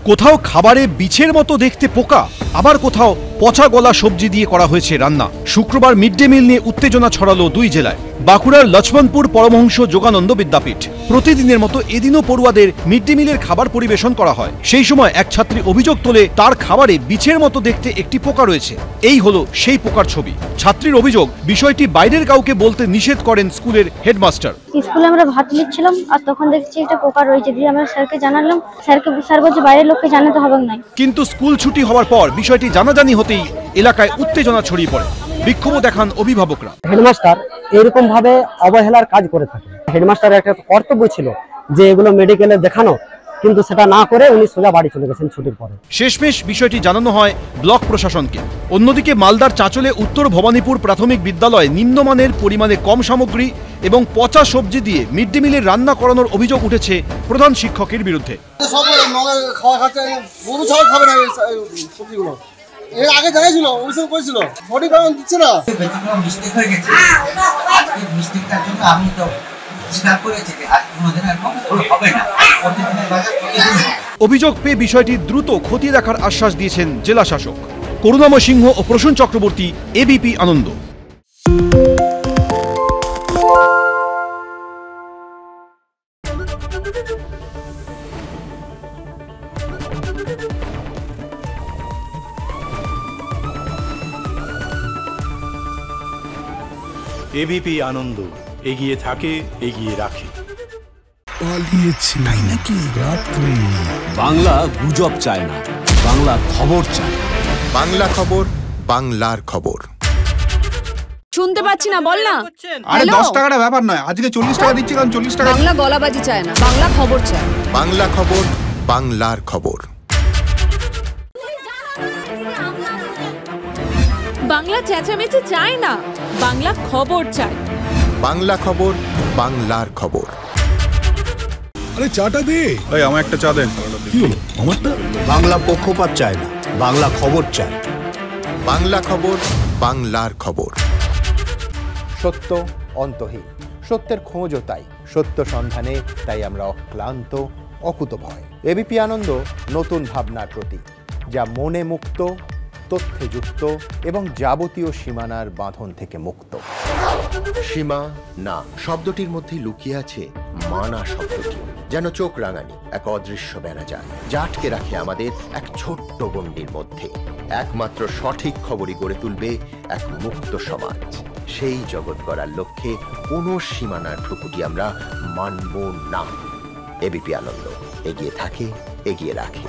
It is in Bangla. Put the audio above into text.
কোথাও খাবারে বিছের মতো দেখতে পোকা, আবার কোথাও পচা গলা সবজি দিয়ে করা হয়েছে রান্না। শুক্রবার মিড ডে মিল নিয়ে উত্তেজনা ছড়ালো দুই জেলায়। বাঁকুড়ার লক্ষ্মণপুর পরমহংস যোগানন্দ বিদ্যাপীঠ। প্রতিদিনের মতো এদিনও পড়ুয়াদের মিড ডে মিলের খাবার পরিবেশন করা হয়। সেই সময় এক ছাত্রী অভিযোগ তোলে তার খাবারে বিছের মতো দেখতে একটি পোকা রয়েছে। এই হলো সেই পোকার ছবি। ছাত্রীর অভিযোগ, বিষয়টি বাইরের কাউকে বলতে নিষেধ করেন স্কুলের হেডমাস্টার। স্কুলে আমরা ভাত নিচ্ছিলাম আর তখন দেখছি একটা পোকা রয়েছে, দিয়ে আমরা স্যারকে জানালাম। স্যার বলছে বাইরের লোককে জানাতে হবে না। কিন্তু স্কুল ছুটি হওয়ার পর বিষয়টি জানাজানি হতেই এলাকায় উত্তেজনা ছড়িয়ে পড়ে। বিক্ষোভ দেখান অভিভাবকরা। হেডমাস্টার এরকম ভাবে অবহেলার কাজ করে থাকে। হেডমাস্টারের একটা কর্তব্য ছিল যে এগুলো মেডিকেলে দেখানো, কিন্তু সেটা না করে উনি সোজা বাড়ি চলে গেছেন ছুটির পরে। শেষমেশ বিষয়টি জানানো হয় ব্লক প্রশাসনকে। অন্যদিকে মালদার চাঁচলে উত্তর ভবানীপুর প্রাথমিক বিদ্যালয়ে নিম্নমানের পরিমাণে কম সামগ্রী এবং পচা সবজি দিয়ে মিড ডে মিলের রান্না করানোর অভিযোগ উঠেছে প্রধান শিক্ষকের বিরুদ্ধে। এর আগে জানাইছিল, ওইসব করেছিল, সঠিক কারণ দিচ্ছে না। মিস্টেক হয়ে গেছে, মিস্টেকটার জন্য আমি তো স্বীকার করেছি যে আজ কোনোদিন এরকম হবে না। অভিযোগ পেয়ে বিষয়টি দ্রুত খতিয়ে দেখার আশ্বাস দিয়েছেন জেলা শাসক করুণাময় সিংহ ও প্রসূন চক্রবর্তী, এবিপি আনন্দ। এবিপি আনন্দ, এগিয়ে থাকে, এগিয়ে রাখে। পালিয়েছে তাই নাকি? রাত্রে বাংলা গুজব চায় না, বাংলা খবর চায়। বাংলা খবর, বাংলার খবর। শুনতে পাচ্ছি না, বল না। আরে 10 টাকাটা ব্যাপার নয়, আজকে 40 টাকা দিচ্ছি, কারণ 40 টাকা। বাংলা গলাবাজি চায় না, বাংলা খবর চায়। বাংলা খবর, বাংলার খবর। বাংলা চেঁচামেচি চায় না, বাংলা খবর চায়। বাংলা খবর, বাংলার খবর। আরে চাটা দে। এই আমার একটা চা দেন। কি হলো আমারটা? বাংলা পক্ষপাত চায় না, বাংলা খবর চায়। বাংলা খবর, বাংলার খবর। সত্য অন্তহীন, সত্যের খোঁজও তাই, সত্য সন্ধানে তাই আমরা অক্লান্ত, অকুতভয়। এবিপি আনন্দ নতুন ভাবনার প্রতীক, যা মনে মুক্ত, তথ্যে যুক্ত এবং যাবতীয় সীমানার বাঁধন থেকে মুক্ত। সীমা না শব্দটির মধ্যে লুকিয়ে আছে মানা শব্দটি, যেন চোখ রাঙানি এক অদৃশ্য বেড়াজাল, যা আটকে রাখে আমাদের এক ছোট্ট গণ্ডির মধ্যে। একমাত্র সঠিক খবরই গড়ে তুলবে এক মুক্ত সমাজ। সেই জগৎ গড়ার লক্ষ্যে কোনো সীমানার ঠুকুটি আমরা মানব না। এবিপি আনন্দ, এগিয়ে থাকে, এগিয়ে রাখে।